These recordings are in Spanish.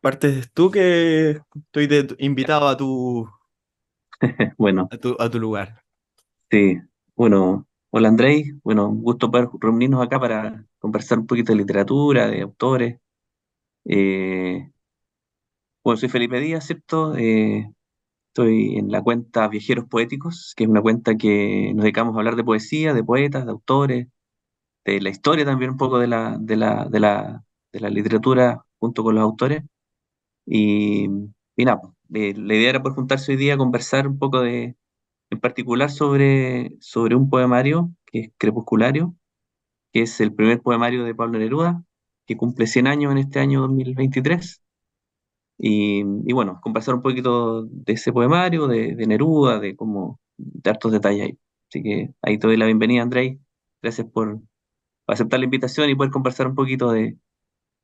Partes tú que estoy invitado Bueno, a tu lugar. sí. Bueno, hola Andrei. Bueno, un gusto poder reunirnos acá para conversar un poquito de literatura, de autores. Eh, bueno, soy Felipe Díaz, ¿cierto? Estoy en la cuenta Viajeros Poéticos, que es una cuenta que nos dedicamos a hablar de poesía, de poetas, de autores, de la historia también un poco de la literatura junto con los autores. Y, y nada, pues, la idea era poder juntarse hoy día a conversar un poco en particular sobre un poemario que es Crepusculario, que es el primer poemario de Pablo Neruda, que cumple 100 años en este año 2023. Y bueno, conversar un poquito de ese poemario, de Neruda, de hartos detalles ahí. Así que ahí te doy la bienvenida, Andrei. Gracias por aceptar la invitación y poder conversar un poquito de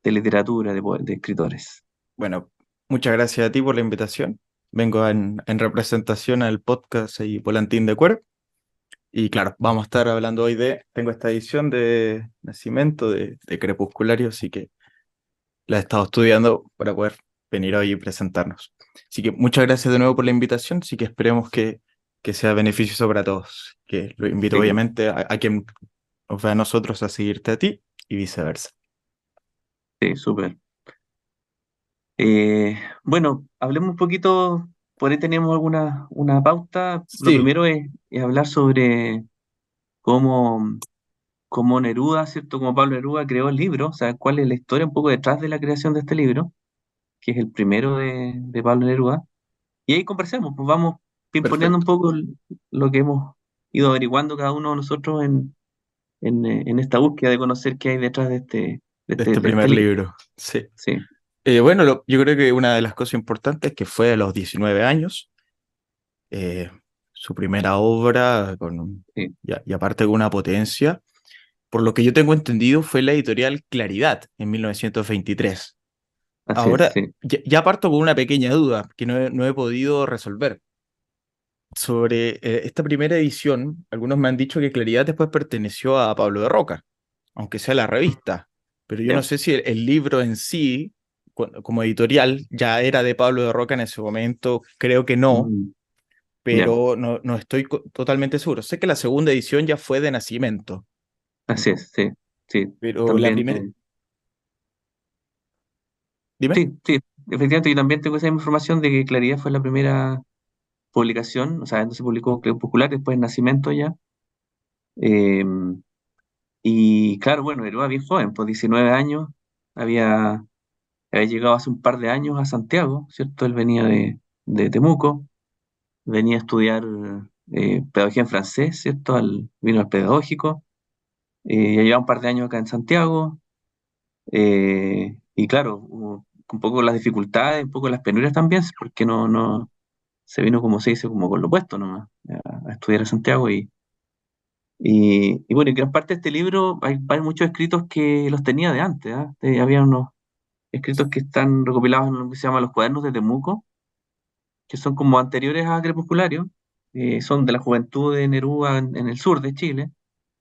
literatura, de escritores. Bueno, muchas gracias a ti por la invitación. Vengo en representación al podcast y Volantín de Cuero. Y claro, vamos a estar hablando hoy tengo esta edición de Nacimiento de Crepusculario, así que la he estado estudiando para poder venir hoy y presentarnos. Así que muchas gracias de nuevo por la invitación, así que esperemos que sea beneficioso para todos. Que lo invito Sí, obviamente a quien nos ve a nosotros a seguirte a ti y viceversa. sí, súper. Bueno, hablemos un poquito, por ahí tenemos una pauta. Lo Sí, primero es hablar sobre cómo, cómo Neruda, ¿cierto? Como Pablo Neruda creó el libro, o sea, cuál es la historia un poco detrás de la creación de este libro, que es el primero de Pablo Neruda. Y ahí conversemos, pues vamos pimponeando un perfecto. poco lo que hemos ido averiguando cada uno de nosotros en esta búsqueda de conocer qué hay detrás De este de este primer libro. libro. Sí. Sí, Bueno, yo creo que una de las cosas importantes es que fue a los 19 años, eh, su primera obra, sí, y aparte con una potencia. Por lo que yo tengo entendido, fue la editorial Claridad en 1923. así es, Ahora, sí, ya parto con una pequeña duda que no he podido resolver. Sobre esta primera edición, algunos me han dicho que Claridad después perteneció a Pablo de Roca, aunque sea la revista, pero yo no ya. sé si el libro en sí, como editorial, ya era de Pablo de Roca en ese momento, creo que no, Mm, ya, pero no estoy totalmente seguro. Sé que la segunda edición ya fue de Nacimiento, así es, sí, sí. pero la También, primera, dime. sí, efectivamente, yo también tengo esa información de que Claridad fue la primera publicación, o sea, entonces publicó Crepuscular, después Nacimiento ya. Eh, y claro, bueno, Neruda bien joven, pues 19 años, había, había llegado hace un par de años a Santiago, ¿cierto? Él venía de Temuco, venía a estudiar pedagogía en francés, ¿cierto? Vino al pedagógico, ya lleva un par de años acá en Santiago, y claro, un poco las dificultades, un poco las penurias también, porque no, se vino como se dice, como con lo puesto nomás, a estudiar a Santiago y bueno, en gran parte de este libro hay muchos escritos que los tenía de antes, ¿ah? Había unos escritos que están recopilados en lo que se llama los Cuadernos de Temuco, que son como anteriores a Crepusculario, son de la juventud de Neruda en el sur de Chile,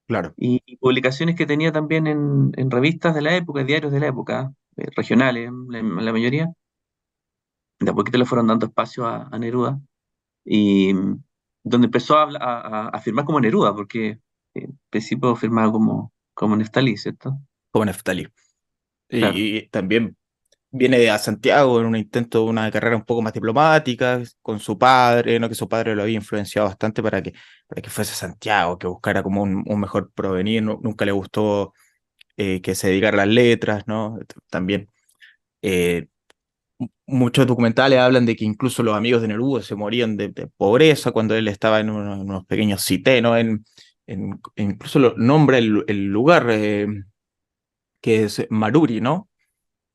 Claro. y publicaciones que tenía también en revistas de la época, diarios de la época, regionales, la mayoría. De a poquito le fueron dando espacio a Neruda, y donde empezó a firmar como Neruda, porque en principio firmaba como Neftalí, ¿cierto? Como Neftalí. Claro, Y también viene a Santiago en un intento de una carrera un poco más diplomática con su padre, ¿no? Que su padre lo había influenciado bastante para que fuese a Santiago, que buscara como un mejor porvenir. Nunca le gustó que se dedicara a las letras, ¿no? También eh, muchos documentales hablan de que incluso los amigos de Neruda se morían de pobreza cuando él estaba en unos pequeños cité, ¿no? Incluso nombra el lugar que es Maruri, ¿no?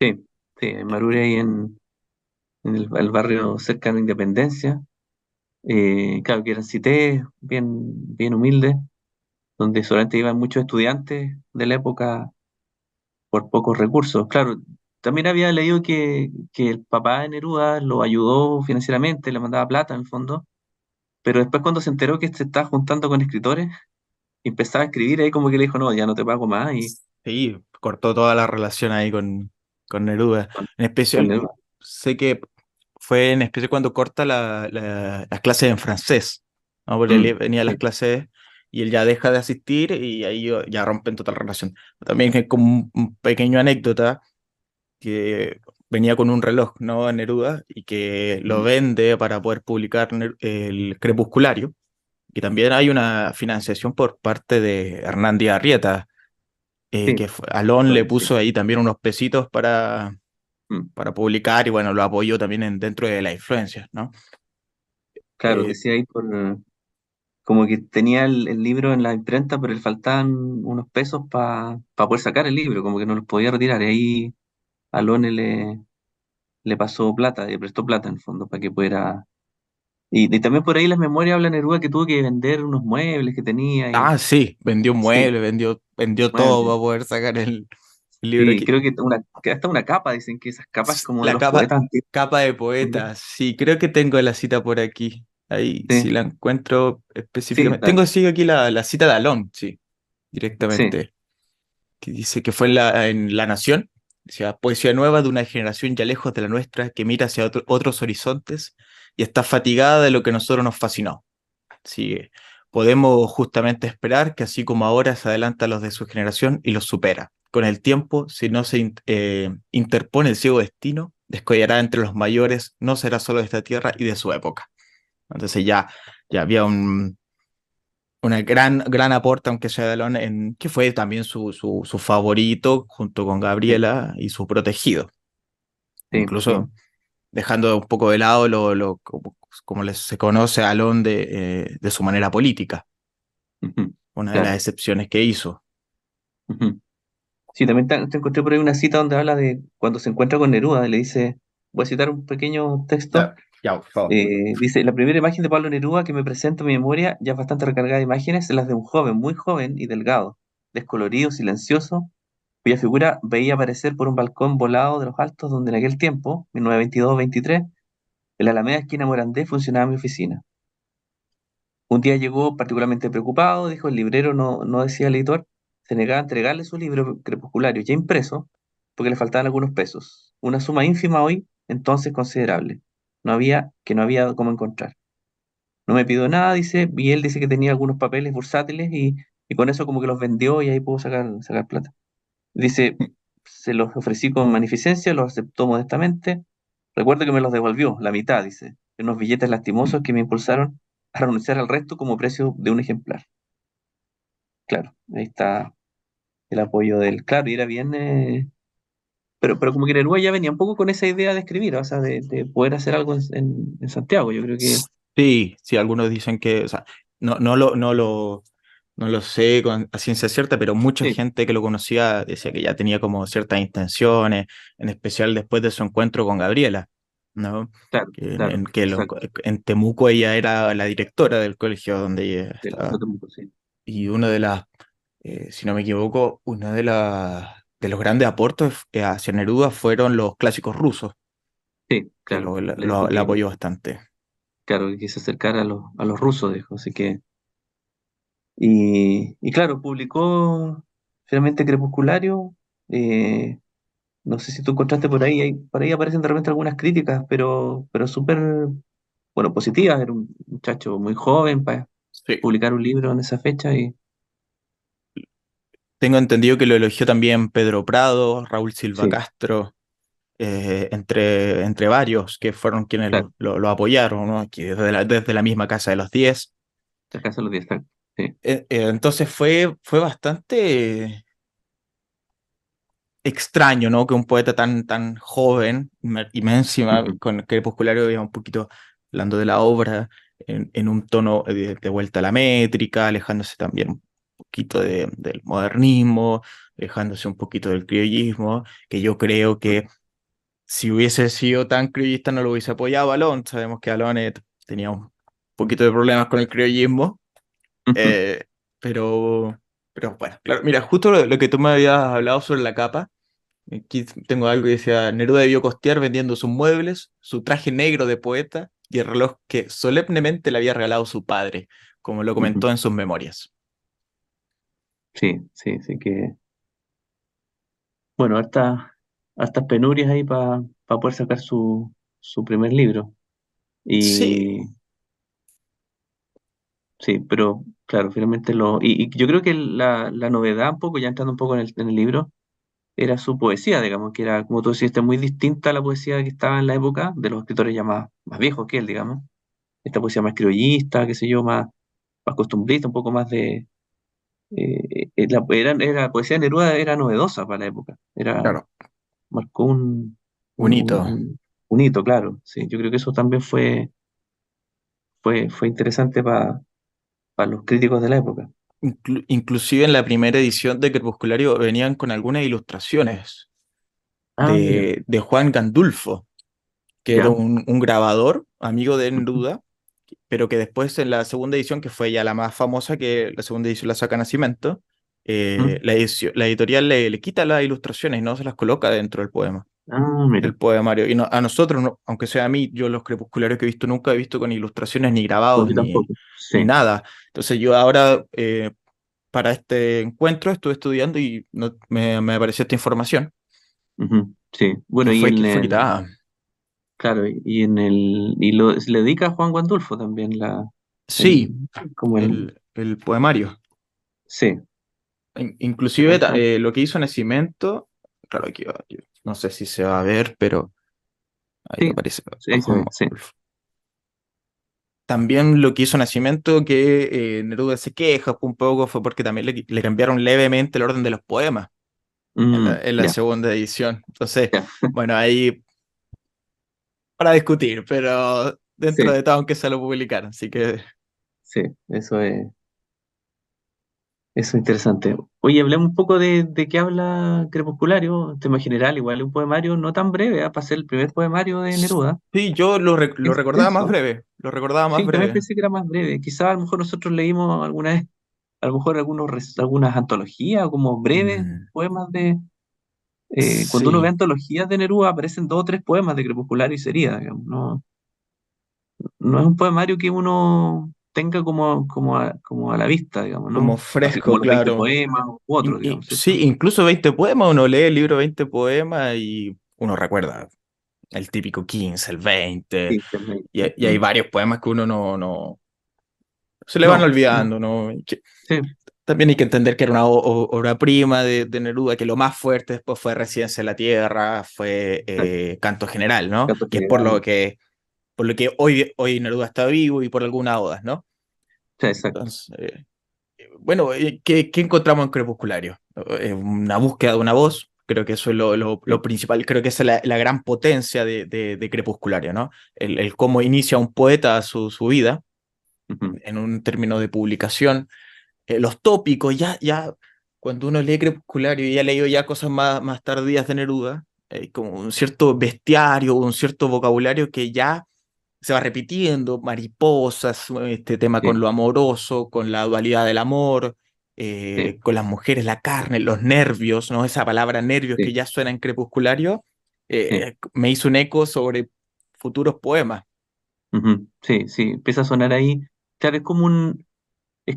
sí, sí, en Maruri ahí en el barrio cercano a Independencia, claro que eran cités bien humildes, donde solamente iban muchos estudiantes de la época por pocos recursos. Claro, también había leído que el papá de Neruda lo ayudó financieramente, le mandaba plata en el fondo, pero después cuando se enteró que se estaba juntando con escritores y empezaba a escribir, ahí como que le dijo, no, ya no te pago más, y Sí, cortó toda la relación ahí con Neruda. con, En con especial, Neruda. sé que fue en especial cuando corta las clases en francés, ¿no? Porque él venía a las Sí, clases y él ya deja de asistir y ahí ya rompen total relación. También es como un pequeño anécdota que venía con un reloj, ¿no? Neruda y que lo mm, vende para poder publicar el Crepusculario. Y también hay una financiación por parte de Hernán Díaz Arrieta, sí, Alón le sí. puso ahí también unos pesitos Mm. para publicar y bueno, lo apoyó también dentro de la influencia, ¿no? Claro, Eh, decía ahí como que tenía el libro en la imprenta, pero le faltaban unos pesos para poder sacar el libro, como que no los podía retirar. Y ahí Alone le pasó plata, le prestó plata en el fondo para que pudiera. Y también por ahí las memorias habla Neruda que tuvo que vender unos muebles que tenía y sí, vendió sí, muebles, vendió todo muebles. para poder sacar el libro Sí, aquí. creo que hasta una capa, dicen que esas capas como de La los poetas antiguos capa de también. poetas, sí, creo que tengo la cita por aquí. Ahí, si Sí, la encuentro sí, específicamente. dale. Tengo sí aquí la cita de Alón, sí, Sí. directamente, que dice que fue en La Nación. Decía, poesía nueva de una generación ya lejos de la nuestra que mira hacia otros horizontes y está fatigada de lo que a nosotros nos fascinó. Sí, podemos justamente esperar que así como ahora se adelanta a los de su generación y los supera. Con el tiempo, si no se interpone el ciego destino, descollará entre los mayores, no será solo de esta tierra y de su época. Entonces ya había una gran aporte, aunque sea de Alon, que fue también su favorito junto con Sí, Gabriela y su protegido. sí, sí. Incluso dejando un poco de lado como se conoce a Alon de su manera política, Ujú, una de las claro. excepciones que hizo. Ujú. Sí, también te encontré por ahí una cita donde habla de cuando se encuentra con Neruda, y le dice, voy a citar un pequeño texto, Ya, ya, por favor. dice, la primera imagen de Pablo Neruda que me presenta en mi memoria, ya bastante recargada de imágenes, es la de un joven, muy joven y delgado, descolorido, silencioso, cuya figura veía aparecer por un balcón volado de los altos donde en aquel tiempo, 1922-23, en la Alameda esquina Morandé funcionaba mi oficina. Un día llegó particularmente preocupado, dijo el librero no decía al editor, se negaba a entregarle su libro crepusculario ya impreso porque le faltaban algunos pesos. Una suma ínfima hoy, entonces considerable. No había cómo encontrar. No me pidió nada, dice, y él dice que tenía algunos papeles bursátiles y con eso como que los vendió y ahí pudo sacar plata. Dice, se los ofrecí con magnificencia, los aceptó modestamente. Recuerdo que me los devolvió, la mitad, dice, en unos billetes lastimosos que me impulsaron a renunciar al resto como precio de un ejemplar. Claro, ahí está el apoyo del. Claro, y era bien. Pero como que Neruda ya venía un poco con esa idea de escribir, o sea, de poder hacer algo en Santiago. Yo creo que. Sí, sí, algunos dicen que, o sea, no, no lo sé a ciencia cierta, pero mucha Sí, gente que lo conocía decía que ya tenía como ciertas intenciones, en especial después de su encuentro con Gabriela, ¿no? claro, Que claro, exacto. en Temuco ella era la directora del colegio donde ella El Liceo estaba. Temuco, sí. Y una de las, si no me equivoco, de los grandes aportes hacia Neruda fueron los clásicos rusos, Sí, que claro. Le dijo la que, apoyó bastante. claro, que quise acercar a los rusos, dijo. Así que. Y claro, publicó finalmente Crepusculario. eh, no sé si tú encontraste por ahí aparecen de repente algunas críticas, pero súper, bueno, positivas. Era un muchacho muy joven para Sí. publicar un libro en esa fecha y Tengo entendido que lo elogió también Pedro Prado, Raúl Silva sí, Castro, entre varios que fueron quienes claro, lo apoyaron, ¿no? Aquí desde la misma Casa de los 10. la casa de los 10 está. Sí. Entonces fue bastante extraño, ¿no? Que un poeta tan joven, y más encima Ujú, con Crepusculario iba un poquito hablando de la obra, en un tono de vuelta a la métrica, alejándose también un poquito del modernismo, alejándose un poquito del criollismo, que yo creo que si hubiese sido tan criollista no lo hubiese apoyado a Alon. Sabemos que Alon tenía un poquito de problemas con el criollismo, ujú, eh, pero, pero bueno, claro, mira, justo lo que tú me habías hablado sobre la capa. Aquí tengo algo que decía, Neruda debió costear vendiendo sus muebles, su traje negro de poeta y el reloj que solemnemente le había regalado su padre, como lo ujú. comentó en sus memorias. Sí, sí, sí que, bueno, hartas penurias ahí para poder sacar su primer libro. Sí, Y sí, pero claro, finalmente y yo creo que la novedad un poco, ya entrando un poco en el libro, era su poesía, digamos, que era, como tú decías, muy distinta a la poesía que estaba en la época de los escritores ya más viejos que él, digamos. Esta poesía más criollista, qué sé yo, más costumbrista, un poco más de... la poesía de Neruda era novedosa para la época, claro, marcó un, un- bonito. un- un hito, claro. Sí, yo creo que eso también fue interesante para los críticos de la época. Inclusive en la primera edición de Crepusculario venían con algunas ilustraciones Ah, mira, de Juan Gandulfo, que era ya. un grabador, amigo de Ujú, Neruda, pero que después en la segunda edición, que fue ya la más famosa, que la segunda edición la saca Nacimiento, ujú. la editorial le quita las ilustraciones y no se las coloca dentro del poema, Ah, mira, del poemario. Y a nosotros, aunque sea a mí, yo los crepuscularios que he visto nunca he visto con ilustraciones ni no, grabados yo tampoco. ni Sí. nada. Entonces yo ahora, para este encuentro, estuve estudiando y me apareció esta información Ujú, sí, bueno, que y que en fue el, quitada. claro, se le dedica a Juan Guandulfo también el, Sí, como el, el poemario. sí, Inclusive exactamente. lo que hizo Nacimiento, claro, aquí no sé si se va a ver, pero ahí Sí, aparece sí, a ahí se Juan ve, sí. Manuel. También lo que hizo Nacimiento, que Neruda se queja un poco, fue porque también le cambiaron levemente el orden de los poemas en la Ya, segunda edición. Entonces, ya, bueno, ahí para discutir, pero dentro sí, de todo, aunque se lo publicaron, así que sí, eso es interesante. Oye, hablemos un poco de qué habla Crepusculario, tema general, igual es un poemario no tan breve, para ser el primer poemario de Neruda. sí, yo lo Es recordaba más extenso. breve, lo recordaba más Sí, también breve. pensé que era más breve. Quizás a lo mejor nosotros leímos alguna vez, a lo mejor algunas antologías o como breves Mm, poemas cuando uno ve sí, antologías de Neruda aparecen dos o tres poemas de Crepuscular y sería, digamos, no es un poemario que uno tenga como a la vista, digamos, como ¿no? Así como fresco, los 20 claro. poemas u otros, digamos, ¿cierto? Sí, incluso 20 poemas, uno lee el libro 20 poemas y uno recuerda el típico 15, el 20, Sí, también. y hay varios poemas que uno se le van No, no, olvidando, ¿no? sí, También hay que entender que era una obra prima de Neruda, que lo más fuerte después fue Residencia en la Tierra, fue exacto, Canto General, ¿no? canto Que es general, por lo que hoy Neruda está vivo y por algunas odas, ¿no? sí, exacto, Entonces, bueno, ¿qué encontramos en Crepusculario? Una búsqueda de una voz, creo que eso es sí, lo principal, creo que esa es la gran potencia de Crepusculario, ¿no? El cómo inicia un poeta su vida ujú, en un término de publicación, los tópicos, cuando uno lee Crepusculario y ya ha leído ya cosas más tardías de Neruda, como un cierto bestiario, un cierto vocabulario que ya se va repitiendo, mariposas, este tema con sí, lo amoroso, con la dualidad del amor, sí, con las mujeres, la carne, los nervios, ¿no? Esa palabra nervios que sí, ya suena en Crepusculario, sí, me hizo un eco sobre futuros poemas. ujú, sí, sí, empieza a sonar ahí. Claro, es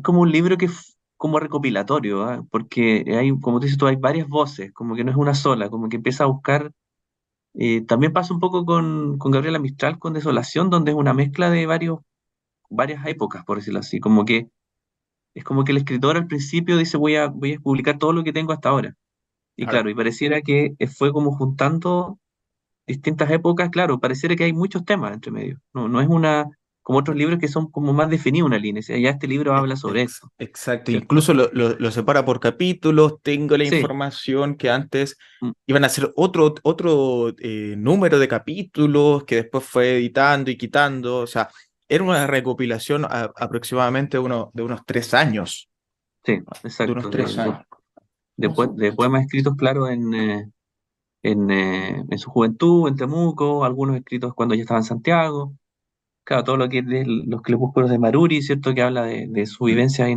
como un libro que es como recopilatorio, ¿ah? Porque como tú dices tú, hay varias voces, como que no es una sola, como que empieza a buscar. También pasa un poco con Gabriela Mistral, con Desolación, donde es una mezcla de varias épocas, por decirlo así. Como que es como que el escritor al principio dice voy a publicar todo lo que tengo hasta ahora. Y Claro. claro, y pareciera que fue como juntando distintas épocas, claro, pareciera que hay muchos temas entre medio. No es como otros libros que son como más definidos una línea. O sea, ya este libro habla sobre esto, Exacto, ¿cierto? incluso lo separa por capítulos, tengo la Sí. información que antes Mm, iban a ser otro número de capítulos que después fue editando y quitando, o sea, era una recopilación aproximadamente de unos 3 años, sí, de unos exacto. De, tres de, años. de, poe- de poemas escritos, claro, en su juventud, en Temuco, algunos escritos cuando ya estaba en Santiago. Claro, todo lo que es de los crepúsculos de Maruri, ¿cierto? Que habla de su Mm, vivencia ahí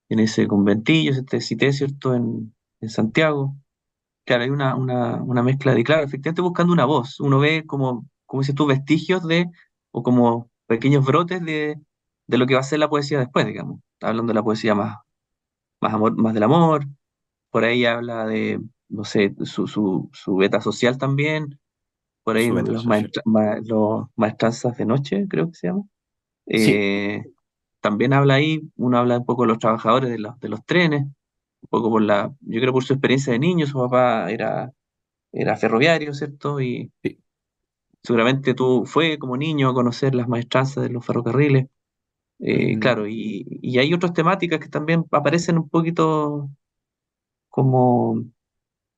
en ese conventillo, este cité, ¿cierto? En Santiago. Claro, hay una mezcla claro, efectivamente buscando una voz. Uno ve como dices tú, vestigios o como pequeños brotes de lo que va a ser la poesía después, digamos. Está hablando de la poesía más del amor, por ahí habla no sé, su beta social también, por ahí su beta social. los maestranzas de noche, creo que se llama. Sí, Eh, También habla ahí, uno habla un poco de los trabajadores de los trenes, un poco yo creo por su experiencia de niño, su papá era ferroviario, ¿cierto? Y sí. seguramente tú fue como niño a conocer las maestranzas de los ferrocarriles. Ujú. Claro, y hay otras temáticas que también aparecen un poquito como,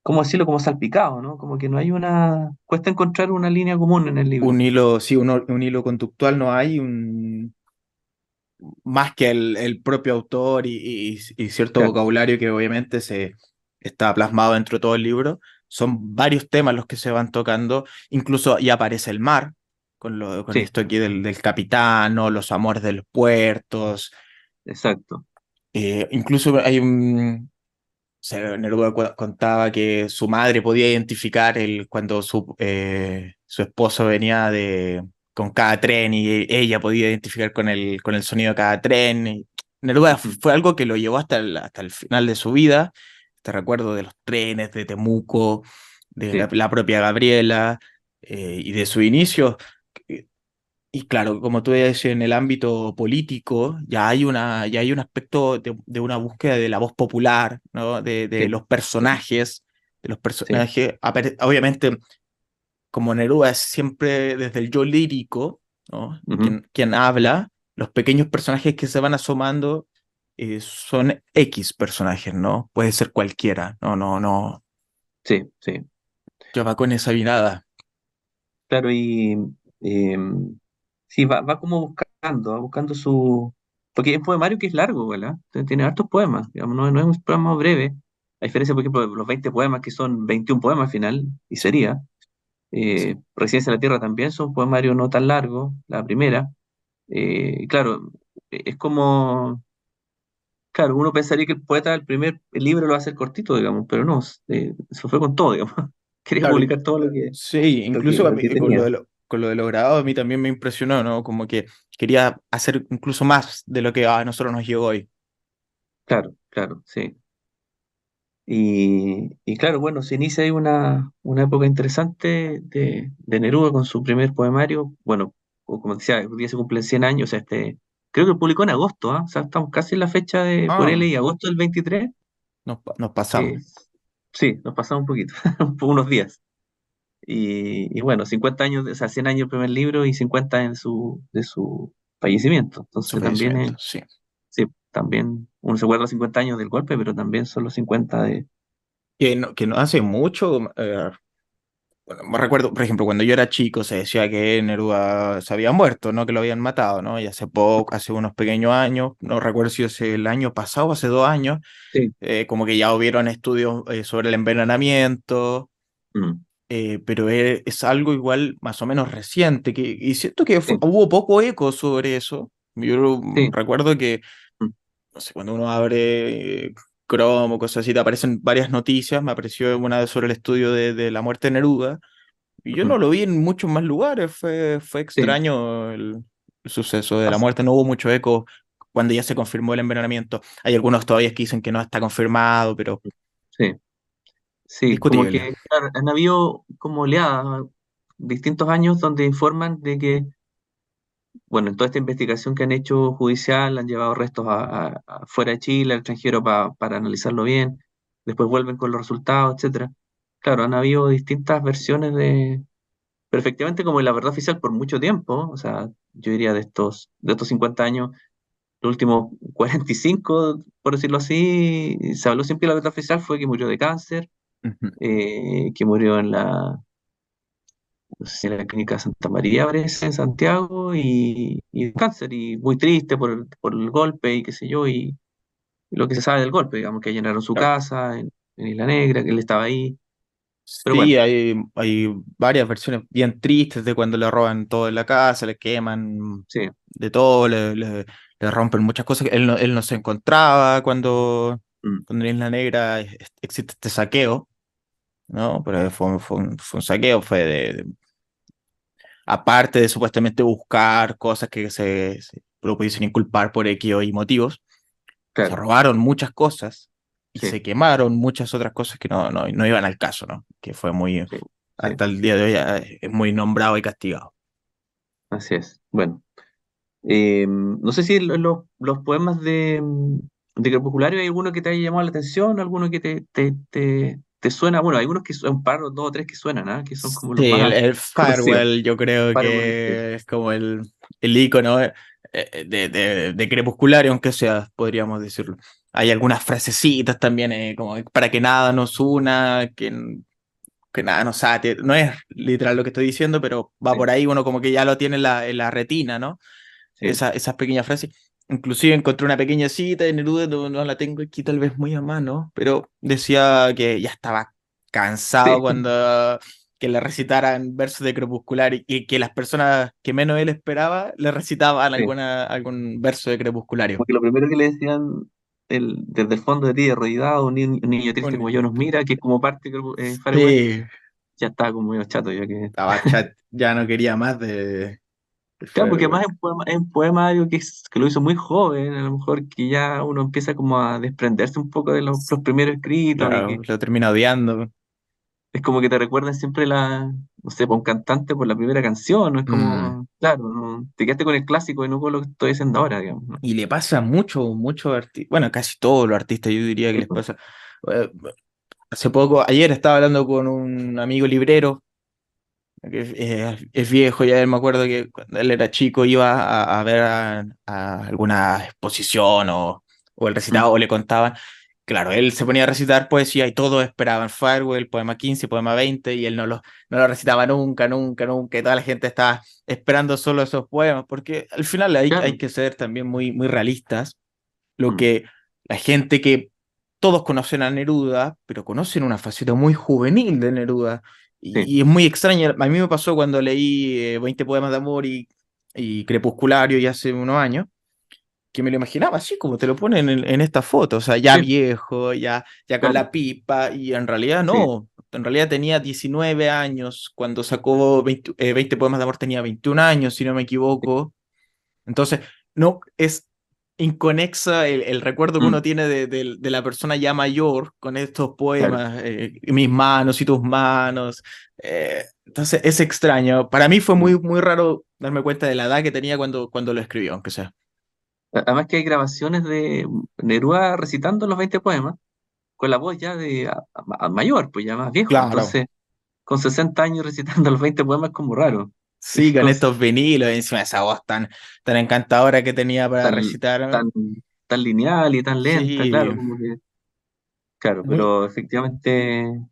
¿cómo decirlo? Como salpicado, ¿no? Como que no hay cuesta encontrar una línea común en el libro. Un hilo, sí, un hilo conductual no hay, más que el propio autor y cierto Claro, vocabulario que obviamente se está plasmado dentro de todo el libro. Son varios temas los que se van tocando, incluso ya aparece el mar, con sí, esto aquí del capitán, los amores de los puertos. exacto. Incluso hay Neruda contaba que su madre podía identificar cuando su esposo venía con cada tren y ella podía identificar con el sonido de cada tren. Neruda Ujú, fue algo que lo llevó hasta el final de su vida. Te recuerdo de los trenes, de Temuco, de sí, la propia Gabriela y de su inicio. Y claro, como tú decías, en el ámbito político ya hay un aspecto de una búsqueda de la voz popular, ¿no? sí, de los sí. personajes. Obviamente, como Neruda es siempre desde el yo lírico, ¿no? Ujú, Quien habla, los pequeños personajes que se van asomando son X personajes, ¿no? Puede ser cualquiera, no, sí, sí. ya va con esa mirada. Claro, y sí, va como buscando, va buscando su... Porque es un poemario que es largo, ¿verdad? Tiene hartos poemas, digamos, no es un poema breve. A diferencia, por ejemplo, de los 20 poemas, que son 21 poemas al final, y Sí, sería. sí. Residencia en la Tierra también son poemarios no tan largos, la primera. Claro, es como... Claro, uno pensaría que el poeta, el primer libro lo va a hacer cortito, digamos, pero no, se fue con todo, digamos. Quería Claro, publicar todo sí, incluso lo que con tenía. con lo de los grabados a mí también me impresionó, ¿no? Como que quería hacer incluso más de lo que a nosotros nos llegó hoy. Claro, claro, sí. Y claro, bueno, se inicia ahí una época interesante de Neruda con su primer poemario. Bueno, como decía, hoy día se cumplen 100 años, o sea, creo que publicó en agosto, ¿ah? O sea, estamos casi en la fecha de, por él Ah, y agosto del 23. nos pasamos. eh, sí, nos pasamos un poquito, unos días. Y bueno, 50 años, o sea, 100 años el primer libro y 50 de su fallecimiento. Su Entonces también, fallecimiento, sí. sí, también uno se acuerda los 50 años del golpe, pero también son los 50 de... Que no hace mucho, bueno, me recuerdo, por ejemplo, cuando yo era chico se decía que Neruda se había muerto, ¿no? Que lo habían matado, ¿no? Y hace poco, hace unos pequeños años, no recuerdo si es el año pasado o hace 2 años, Sí. como que ya hubieron estudios sobre el envenenamiento. Mm, Pero es algo igual más o menos reciente, y siento que sí. hubo poco eco sobre eso. Yo Sí, recuerdo que, mm, no sé, cuando uno abre Chrome o cosas así, te aparecen varias noticias, me apareció una sobre el estudio de la muerte de Neruda, y yo no ujú, lo vi en muchos más lugares, fue sí, extraño el suceso de la pasa, muerte, no hubo mucho eco cuando ya se confirmó el envenenamiento. Hay algunos todavía que dicen que no está confirmado, pero sí, sí, como discutible. que claro, han habido como oleadas, distintos años donde informan de que, bueno, en toda esta investigación que han hecho judicial, han llevado restos fuera de Chile, al extranjero para analizarlo bien, después vuelven con los resultados, etcétera. Claro, han habido distintas versiones pero efectivamente como la verdad oficial por mucho tiempo, o sea, yo diría de estos 50 años, los últimos 45, por decirlo así, se habló siempre, la verdad oficial fue que murió de cáncer, Ujú. que murió no sé si en la clínica Santa María, parece, en Santiago, y de cáncer, y muy triste por el golpe y qué sé yo, y lo que se sabe del golpe, digamos, que llenaron su Claro. casa en Isla Negra, que él estaba ahí, pero Sí, bueno, hay varias versiones bien tristes de cuando le roban todo en la casa, le queman sí, de todo, le rompen muchas cosas. Él no se encontraba mm, cuando en Isla Negra existe este saqueo, ¿no? Pero fue un saqueo, aparte de supuestamente buscar cosas que lo pudiesen inculpar por X o Y motivos, se claro, robaron muchas cosas y sí, se quemaron muchas otras cosas que no iban al caso, ¿no? Que fue muy, sí, sí, hasta el día de hoy es muy nombrado y castigado. así es. Bueno, no sé si los poemas de Crepusculario hay alguno que te haya llamado la atención, alguno que te suena. Bueno, hay unos que son un par, dos o tres que suenan, ¿ah? Que son como los Sí, más el conocidos. Farewell yo creo Firewall, sí, que es como el ícono de Crepusculario, aunque sea, podríamos decirlo. Hay algunas frasecitas también, como para que nada nos una, que nada nos ate. No es literal lo que estoy diciendo, pero va sí, por ahí, uno como que ya lo tiene en la retina, ¿no? sí, Esas pequeñas frases. Inclusive encontré una pequeña cita de Neruda, no la tengo aquí tal vez muy a mano, pero decía que ya estaba cansado sí. cuando que le recitaran versos de Crepuscular y que las personas que menos él esperaba le recitaban Sí. algún verso de Crepusculario. Porque lo primero que le decían desde el fondo de ti, arrodillado, un niño triste como Un- yo nos mira, que es como parte de Firewall, Sí, ya estaba como medio chato, ya que. estaba chat, ya no quería más de Claro, porque además Farewell. es un poema algo que lo hizo muy joven, a lo mejor que ya uno empieza como a desprenderse un poco de los primeros escritos y Claro, que lo termina odiando. es como que te recuerdan siempre no sé, por un cantante por la primera canción, no es Mm. como, claro, te quedaste con el clásico y no con lo que estoy haciendo ahora, digamos, ¿no? Y le pasa mucho artistas, bueno, casi todos los artistas yo diría que Sí, les pues, pasa. Eh, Hace poco, ayer estaba hablando con un amigo librero, que es viejo, ya él me acuerdo que cuando él era chico iba a ver a alguna exposición o el mm, recitado o le contaban. Claro, él se ponía a recitar poesía y todos esperaban Farewell, poema 15 poema 20 y él no lo recitaba nunca, y toda la gente estaba esperando solo esos poemas, porque al final hay claro, que ser también muy realistas lo mm, que la gente que todos conocen a Neruda, pero conocen una faceta muy juvenil de Neruda. sí. Y es muy extraña. A mí me pasó cuando leí 20 poemas de amor y Crepusculario ya hace unos años, que me lo imaginaba así como te lo ponen en esta foto, o sea, ya Sí, viejo, ya con claro, la pipa, y en realidad sí, no. En realidad tenía 19 años, cuando sacó 20 poemas de amor tenía 21 años, si no me equivoco. Entonces, no es inconexa el recuerdo que mm, uno tiene de la persona ya mayor con estos claro. poemas, mis manos y tus manos. Entonces, es extraño. Para mí fue Mm. muy raro darme cuenta de la edad que tenía cuando lo escribió, aunque sea. Además que hay grabaciones de Neruda recitando los 20 poemas con la voz ya de mayor, pues ya más viejo. Claro, Entonces, con 60 años recitando los 20 poemas es como raro. sí, con Entonces, estos vinilos, y encima esa voz tan encantadora que tenía para tan, recitar. tan, tan lineal y tan lenta, Sí, claro, como que, claro, muy, pero efectivamente,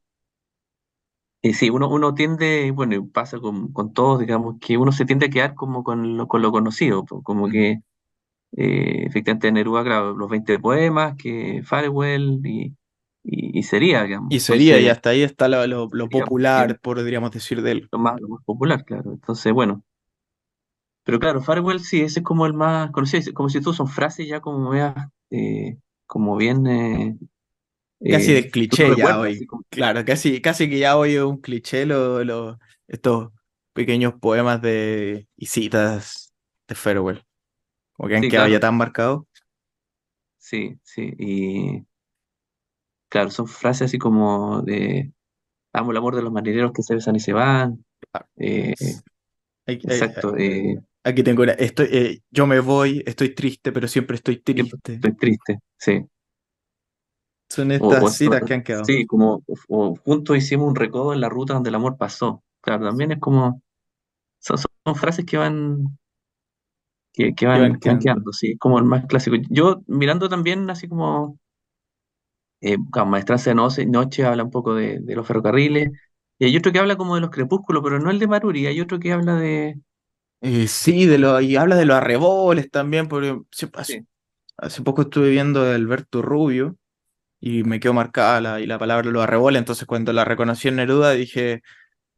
sí, uno tiende, bueno, y pasa con todos, digamos, que uno se tiende a quedar como con lo conocido, pues, como mm. que efectivamente Neruda grabó los 20 poemas, que Farewell y sería, digamos, Y sería, y entonces, hasta ahí está lo digamos, que popular, podríamos decir, de él. lo más popular, claro, entonces, bueno. Pero claro, Farewell sí, ese es como el más conocido, como si tú son frases ya como veas, como bien, Casi del que uno cliché ya recuerda, así hoy. como, Claro, casi que ya hoy es un cliché estos pequeños poemas y citas de Farewell. Como que han sí, quedado ya claro, tan marcados. sí, sí, y claro, son frases así como de, amo el amor de los marineros que se besan y se van, Ah, eh, Aquí, exacto, aquí tengo una. Yo me voy, estoy triste, pero siempre estoy siempre triste. estoy triste, sí, Son o, estas o- citas que han quedado. sí, como, o juntos hicimos un recodo en la ruta donde el amor pasó, claro, también es como, son frases que van que, que Que van van, que van quedando. quedando, sí, como el más clásico. Yo mirando también así como claro, Maestranza de Noche habla un poco de los ferrocarriles, y hay otro que habla como de los crepúsculos, pero no el de Maruri, hay otro que habla de. Sí, y habla de los arreboles también, porque Sí, hace poco estuve viendo a Alberto Rubio y me quedó marcada y la palabra los arreboles, entonces cuando la reconocí en Neruda dije,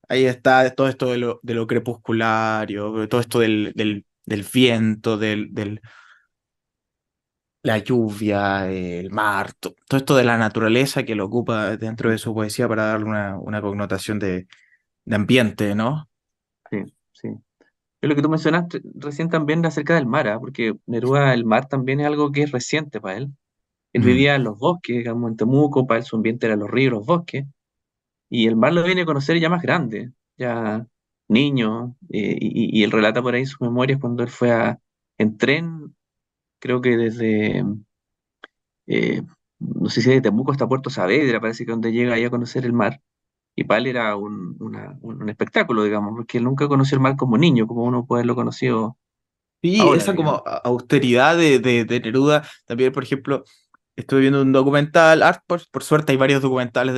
ahí está todo esto de lo crepusculario, todo esto del viento, la lluvia, el mar, todo esto de la naturaleza que lo ocupa dentro de su poesía para darle una connotación de ambiente, ¿no? sí, sí. Es lo que tú mencionaste recién también acerca del mar, ¿ah? Porque Neruda, el mar también es algo que es reciente para él. Él Mm. vivía en los bosques, digamos, en Temuco, para él su ambiente eran los ríos, los bosques, y el mar lo viene a conocer ya más grande, ya niño, y él relata por ahí sus memorias cuando él fue en tren, creo que desde, eh, no sé si de Temuco hasta Puerto Saavedra, parece que donde llega ahí a conocer el mar. Y para él era un espectáculo, digamos, porque él nunca conoció el mar como niño, como uno puede haberlo conocido Sí, ahora, esa como digamos. austeridad de Neruda, también, por ejemplo, estuve viendo un documental, por suerte hay varios documentales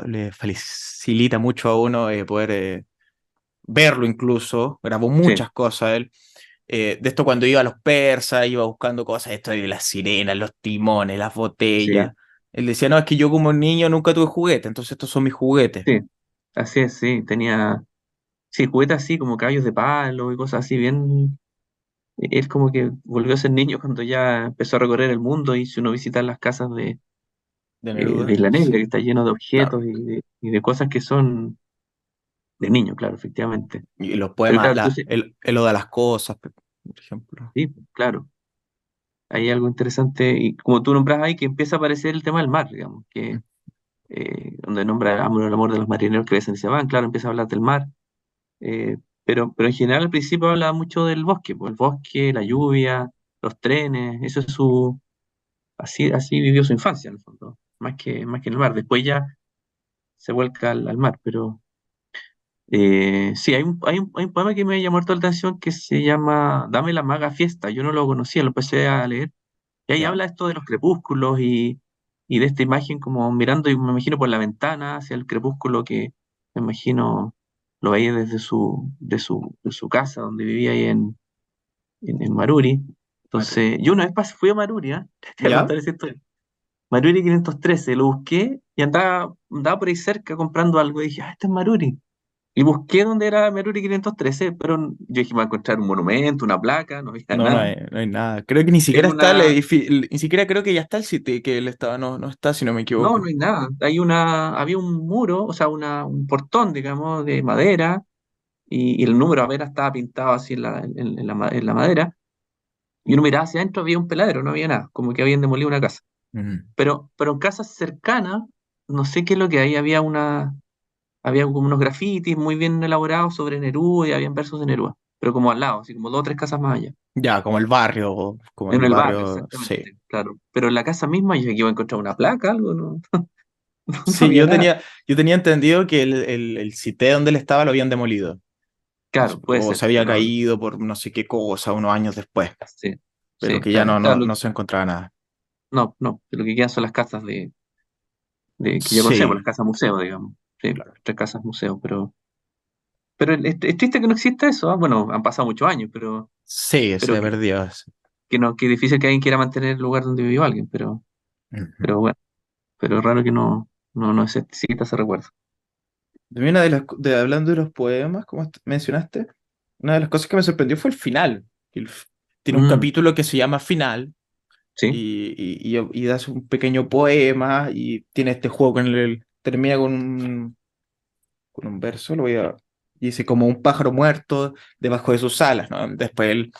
le facilita mucho a uno poder verlo incluso, grabó Sí, muchas cosas él, de esto cuando iba a los persas, iba buscando cosas, esto de las sirenas, los timones, las sí, botellas, él decía, no, es que yo como niño nunca tuve juguete, entonces estos son mis juguetes. sí, así es, sí, tenía, sí, juguetes así como caballos de palo y cosas así, bien, él como que volvió a ser niño cuando ya empezó a recorrer el mundo y si uno visita las casas De de Neruda, Isla Negra, sí, que está lleno de claro. objetos y de cosas que son de niño, claro, efectivamente. Y los Pero poemas, claro, entonces, el Oda a las cosas, por ejemplo. sí, claro, hay algo interesante y como tú nombras ahí que empieza a aparecer el tema del mar, digamos, que donde nombra el amor de los marineros que besan y se van, claro, empieza a hablar del mar, pero en general al principio habla mucho del bosque, pues, el bosque, la lluvia, los trenes, eso es así vivió su infancia en el fondo, más que en el mar, después ya se vuelca al mar, pero sí, hay un poema que me llamó harto la atención que se llama Dame la maga fiesta, yo no lo conocía, lo empecé a leer. Y ahí ¿Ya? habla esto de los crepúsculos y de esta imagen como mirando, y me imagino por la ventana hacia el crepúsculo que me imagino lo veía desde de su casa donde vivía ahí en Maruri. Maturi. Entonces, yo una vez fui a Maruri, ¿ah? Te voy a ¿Ya? contar esa historia. Maruri 513, lo busqué y andaba por ahí cerca comprando algo y dije, este es Maruri. Y busqué dónde era Maruri 513, pero yo dije, me voy a encontrar un monumento, una placa, no había No, no nada. hay, no hay nada. Creo que ni Es siquiera está el una, edificio, ni siquiera creo que ya está el sitio que él estaba, no, no está, si no me No, no equivoco. hay nada. Había un muro, o sea, un portón, digamos, de madera, y el número a ver estaba pintado así en la madera, y uno miraba hacia adentro, había un peladero, no había nada, como que habían demolido una casa. Mm. Pero en casas cercanas, no sé qué es lo que hay, había como unos grafitis muy bien elaborados sobre Neruda y habían versos de Neruda, pero como al lado, así como dos o tres casas más allá. Ya, como En el el barrio, barrio, sí. exactamente, claro. Pero en la casa misma yo dije que iba a encontrar una placa, algo, no, no Sí, había nada. yo tenía entendido que el sitio donde él estaba lo habían demolido. Claro, puede O ser, se había no, caído por no sé qué cosa unos años después, sí, pero sí, que ya claro. no, Claro, no, no se encontraba nada. no, no, lo que quedan son las casas que ya conocemos, las Sí, casas museo, digamos. Sí, claro. tres casas museo, pero es triste que no exista eso, ¿ah? Bueno, han pasado muchos años, Sí, pero se perdió eso. que es difícil que alguien quiera mantener el lugar donde vivió alguien, Ujú. pero bueno, pero es raro que no exista ese recuerdo. También hablando de los poemas, como mencionaste, una de las cosas que me sorprendió fue el final. Tiene un Mm, capítulo que se llama Final sí, y das un pequeño poema y tiene este juego termina con un verso, y dice como un pájaro muerto debajo de sus alas, ¿no? Después él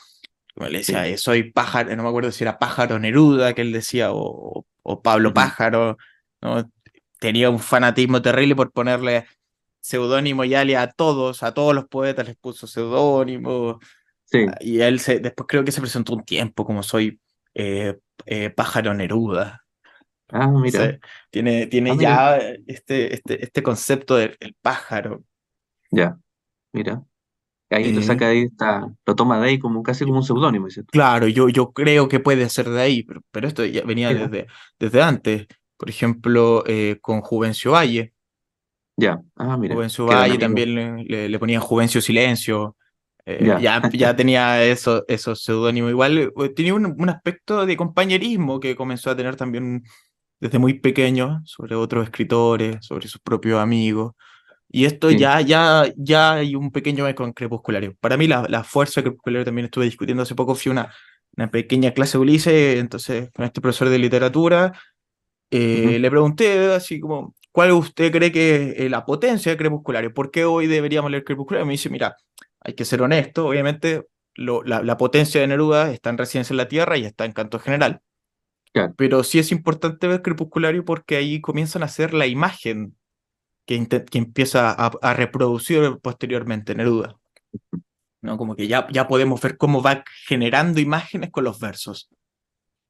como le decía, sí, soy pájaro, no me acuerdo si era pájaro Neruda que él decía o Pablo ujú, Pájaro, ¿no? Tenía un fanatismo terrible por ponerle seudónimo y alias a todos los poetas les puso seudónimo. sí. Y él después creo que se presentó un tiempo como soy eh, Pájaro Neruda. Ah, mira, Entonces, tiene mira, ya este concepto del el pájaro. ya, mira. Ahí lo Eh, saca de ahí, lo toma de ahí como casi como un seudónimo, dices tú. claro, yo creo que puede ser de ahí, pero esto ya venía Mira, desde antes. Por ejemplo, con Juvencio Valle. ya, mira, Juvencio que eran Valle amigos, también le ponía Juvencio Silencio. ya, Ya tenía esos seudónimos. Igual tenía un aspecto de compañerismo que comenzó a tener también desde muy pequeño sobre otros escritores, sobre sus propios amigos. Y esto sí, ya hay un pequeño eco en Crepusculario. Para mí la fuerza de Crepusculario también estuve discutiendo hace poco, fui una pequeña clase de Ulises, entonces con este profesor de literatura ujú, le pregunté así como, ¿cuál usted cree que es la potencia de Crepusculario? ¿Por qué hoy deberíamos leer Crepusculario? Me dice, mira, hay que ser honesto, obviamente la potencia de Neruda está en Residencia en la Tierra y está en Canto General. claro, pero sí es importante ver Crepusculario porque ahí comienzan a hacer la imagen que empieza a reproducir posteriormente Neruda, ¿no? Como que ya podemos ver cómo va generando imágenes con los versos.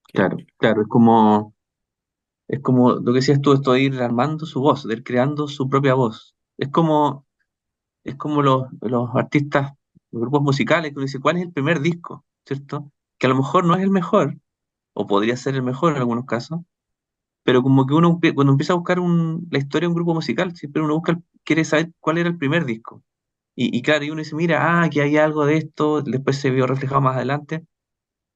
Que- claro, claro, es como lo que decías tú, esto de ir armando su voz, de ir creando su propia voz. Es como los artistas, los grupos musicales, que uno dice, ¿cuál es el primer disco? ¿Cierto? Que a lo mejor no es el mejor, o podría ser el mejor en algunos casos, pero como que uno cuando empieza a buscar la historia de un grupo musical, siempre uno quiere saber cuál era el primer disco. Y claro, y uno dice, mira, que hay algo de esto, después se vio reflejado más adelante,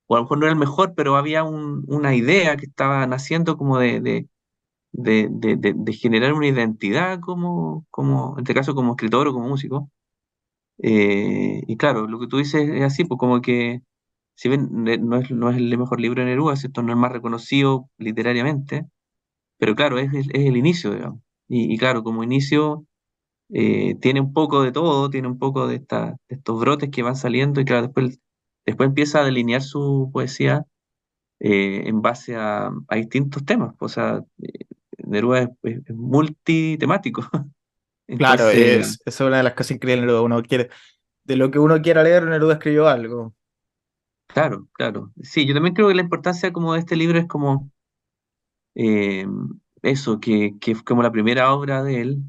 o a lo mejor no era el mejor, pero había una idea que estaba naciendo como de generar una identidad en este caso como escritor o como músico. Y claro, lo que tú dices es así, pues como que, si bien no es el mejor libro de Neruda, ¿cierto? No es más reconocido literariamente, pero claro, es el inicio, digamos. Y claro, como inicio tiene un poco de todo, tiene un poco de estos brotes que van saliendo y claro, después empieza a delinear su poesía en base a distintos temas. O sea, Neruda es multitemático. Claro, Entonces, es una de las cosas increíbles de Neruda. Uno quiere, de lo que uno quiera leer, Neruda escribió algo. claro, claro. Sí, yo también creo que la importancia como de este libro es como eh, eso, que es como la primera obra de él,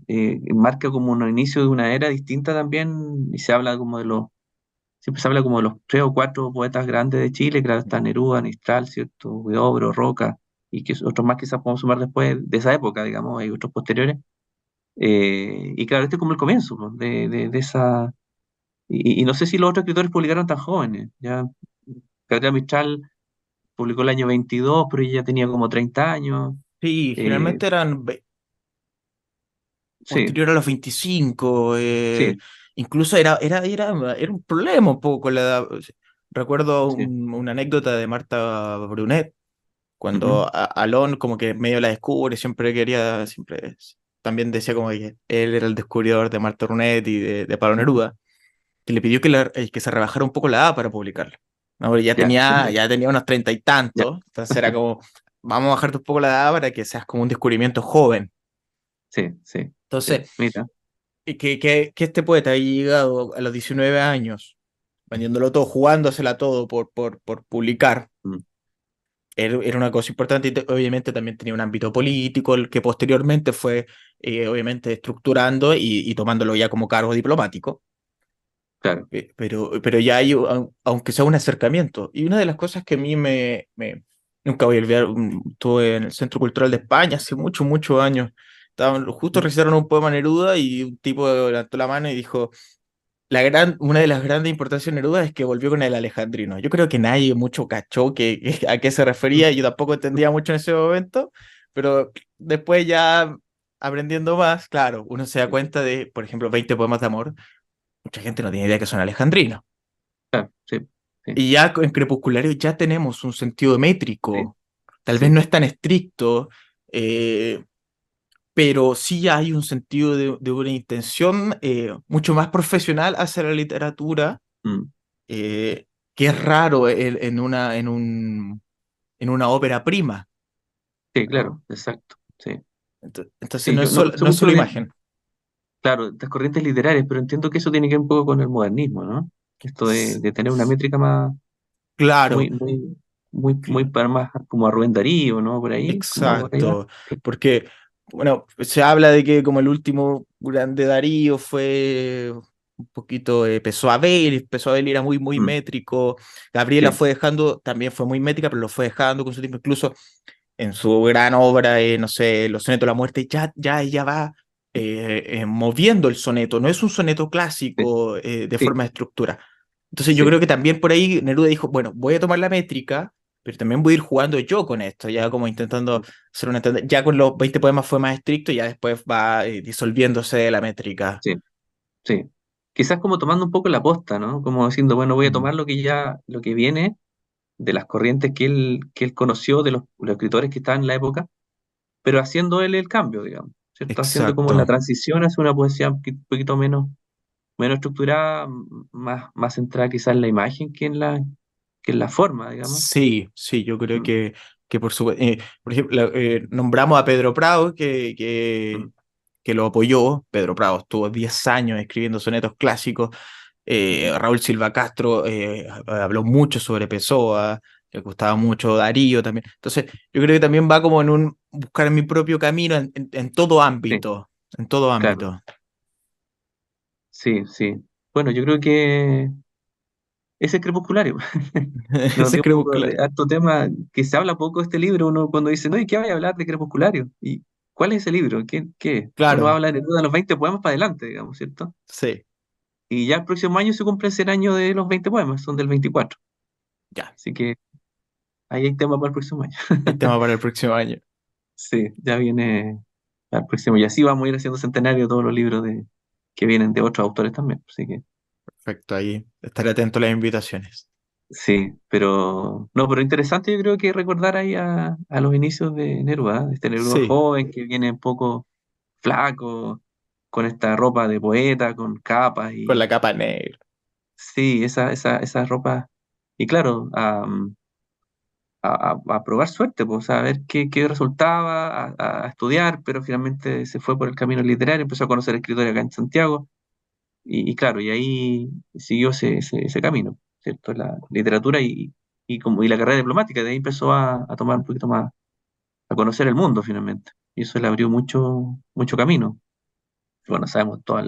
marca como un inicio de una era distinta también, y se habla como siempre se habla como de los tres o cuatro poetas grandes de Chile, claro, está Neruda, Mistral, ¿cierto? Huidobro, Roca, y que otros más quizás podemos sumar después de esa época, digamos, hay otros posteriores. Y claro, este es como el comienzo, pues, de esa... Y no sé si los otros escritores publicaron tan jóvenes, ya Gabriela Mistral publicó el año 22, pero ella ya tenía como 30 años. Sí, Eh, generalmente eran sí, posterior a los 25, sí, incluso era un problema un poco con la edad. Recuerdo sí. una anécdota de Marta Brunet, Ujú, cuando Alon como que medio la descubre, siempre también decía como que él era el descubridor de Marta Brunet y de Pablo ujú. Neruda, que le pidió que se rebajara un poco la edad para publicarlo. No, porque ya Ya, tenía, genial. ya tenía unos treinta y Ya, tantos, entonces era como, vamos a bajarte un poco la edad para que seas como un descubrimiento joven. sí, sí, sí. Entonces, Mira. que este poeta haya llegado a los 19 años, vendiéndolo todo, jugándosela todo por publicar, Mm, era una cosa importante y obviamente también tenía un ámbito político, el que posteriormente fue obviamente estructurando y tomándolo ya como cargo diplomático. claro. Pero ya hay, aunque sea un acercamiento. Y una de las cosas que a mí nunca voy a olvidar, estuve en el Centro Cultural de España hace muchos, muchos años. Justo Mm, recitaron un poema Neruda y un tipo levantó la mano y dijo, una de las grandes importancias de Neruda es que volvió con el alejandrino. Yo creo que nadie mucho cachó a qué se mm, refería, yo tampoco entendía mucho en ese momento, pero después ya aprendiendo más, claro, uno se da cuenta de, por ejemplo, 20 poemas de amor. Mucha gente no tiene idea que son alejandrinos. claro, sí, sí, Y ya en Crepusculario ya tenemos un sentido sí, métrico. Tal vez sí. no es tan estricto, eh, pero sí hay un sentido de una intención mucho más profesional hacia la literatura, Mm, eh, que es raro en una ópera prima, sí, ¿no? claro, exacto. Sí. Entonces Sí, no es yo no sé no es mucho solo imagen. claro, estas corrientes literarias, pero entiendo que eso tiene que ver un poco con el modernismo, ¿no? Esto de, S- de tener una métrica más, Claro, muy, muy, muy, muy para más como a Rubén Darío, ¿no? Por ahí, como por ahí va. exacto, porque, bueno, se habla de que como el último grande Darío fue un poquito, Pessoa Abel era muy, muy Mm, métrico, Gabriela sí, fue dejando, también fue muy métrica, pero lo fue dejando con su tiempo, incluso en su gran obra, no sé, Los sonetos de la muerte, ya ella va moviendo el soneto, no es un soneto sí, clásico de sí, forma de estructura. Entonces yo sí, creo que también por ahí Neruda dijo, bueno, voy a tomar la métrica, pero también voy a ir jugando yo con esto, ya como intentando hacer una... Ya con los 20 poemas fue más estricto y ya después va disolviéndose la métrica. sí, sí. Quizás como tomando un poco la posta, ¿no? Como diciendo, bueno, voy a Mm. tomar lo que viene de las corrientes que él conoció, de los escritores que estaban en la época, pero haciendo él el cambio, digamos, ¿cierto? Haciendo como la Exacto. transición hacia una poesía un poquito menos estructurada, más centrada quizás en la imagen que en la forma, digamos. Sí, sí, yo creo Mm, que por ejemplo, nombramos a Pedro Prado, Mm, que lo apoyó. Pedro Prado estuvo 10 años escribiendo sonetos clásicos. ujú. Raúl Silva Castro habló mucho sobre Pessoa, le gustaba mucho Darío también. Entonces, yo creo que también va como en un buscar mi propio camino en todo Sí, ámbito, en todo claro, ámbito. sí, sí. Bueno, yo creo que ese es Crepusculario. Nos Ese dio es un poco Crepuscular. de harto tema, que se habla poco de este libro, uno cuando dice, no, ¿y qué vaya a hablar de Crepusculario? ¿Y cuál es ese libro? ¿Qué? Uno Claro, habla de Neruda de los 20 poemas para adelante, digamos, ¿cierto? sí, Y ya el próximo año se cumple el 100 años de los 20 poemas, son del 24. ya. Así que ahí hay tema para el próximo año. Hay tema para el próximo año. Sí, ya viene al próximo. Y así vamos a ir haciendo centenario todos los libros que vienen de otros autores también. Así que Perfecto, ahí estaré atento a las invitaciones. sí, pero no, pero interesante yo creo que recordar ahí a los inicios de Neruda, este Neruda Sí, joven que viene un poco flaco, con esta ropa de poeta, con capas con la y capa negra. sí, esa ropa. Y claro, a probar suerte, pues, a ver qué resultaba, a estudiar, pero finalmente se fue por el camino literario, empezó a conocer escritores acá en Santiago, y claro, y ahí siguió ese camino, ¿cierto? La literatura y la carrera diplomática, de ahí empezó a tomar un poquito más, a conocer el mundo finalmente, y eso le abrió mucho camino. Bueno, sabemos toda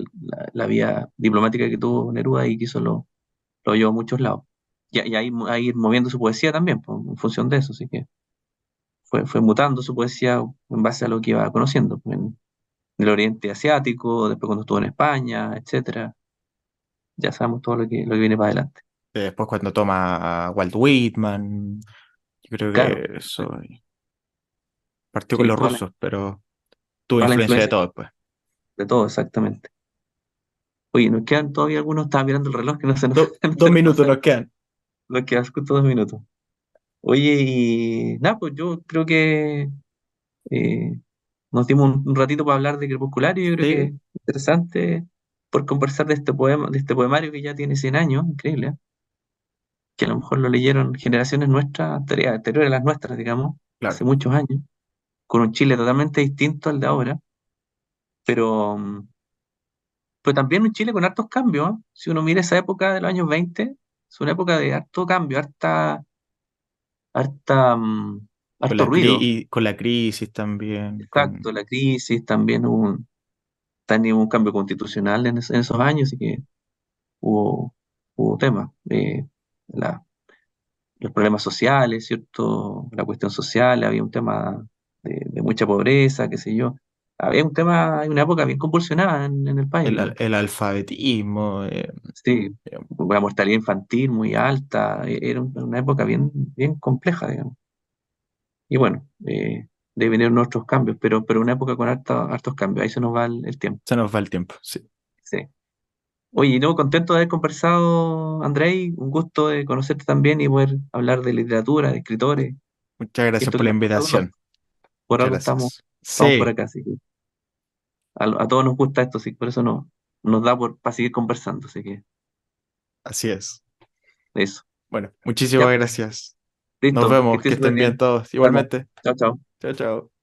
la vía diplomática que tuvo Neruda y que eso lo llevó a muchos lados. Y ahí a ir moviendo su poesía también, pues, en función de eso, así que fue mutando su poesía en base a lo que iba conociendo, pues, en el Oriente Asiático, después cuando estuvo en España, etcétera. Ya sabemos todo lo que viene para adelante. Después cuando toma a Walt Whitman, yo creo Claro, que eso partió con sí, los rusos, pero tuvo toda la influencia de influencia todo después. de todo, exactamente. Oye, nos quedan todavía algunos, estaba mirando el reloj que no se nos, no Dos se nos minutos pasa, nos quedan. nos quedan justo 2 minutos. Oye, y nada, pues yo creo que eh, nos dimos un ratito para hablar de Crepusculario, yo creo que Sí, es interesante por conversar de este poema, de este poemario que ya tiene 100 años, increíble, ¿eh? Que a lo mejor lo leyeron generaciones nuestras, anteriores a las nuestras, digamos, hace claro. muchos años, con un Chile totalmente distinto al de ahora, pero, pero también un Chile con hartos cambios, ¿eh? Si uno mira esa época de los años 20, es una época de harto cambio, harta, harto ruido. Con la crisis también, Exacto, la crisis, también también hubo un cambio constitucional en esos años, y que hubo temas. Los problemas sociales, ¿cierto? La cuestión social, había un tema de mucha pobreza, qué sé yo. Había un tema, hay una época bien convulsionada en el país, digamos. el alfabetismo. Sí, Eh, la mortalidad infantil muy alta, era una época bien compleja, digamos. Y bueno, de venir nuestros cambios, pero una época con hartos cambios, ahí se nos va el tiempo. Se nos va el tiempo, sí. Sí. Oye, no, contento de haber conversado, Andrei, un gusto de conocerte también y poder hablar de literatura, de escritores, Muchas gracias siento por que la por invitación. algo Muchas estamos, gracias. estamos por Sí, acá, así que a todos nos gusta esto, sí, por eso nos da para seguir conversando, así que así es. eso. Bueno, Ya, muchísimas pues, gracias. Nos listo, que vemos, que estés súper estén bien bien. todos. Nos vemos. Igualmente. Chao, chao. Chao, chao.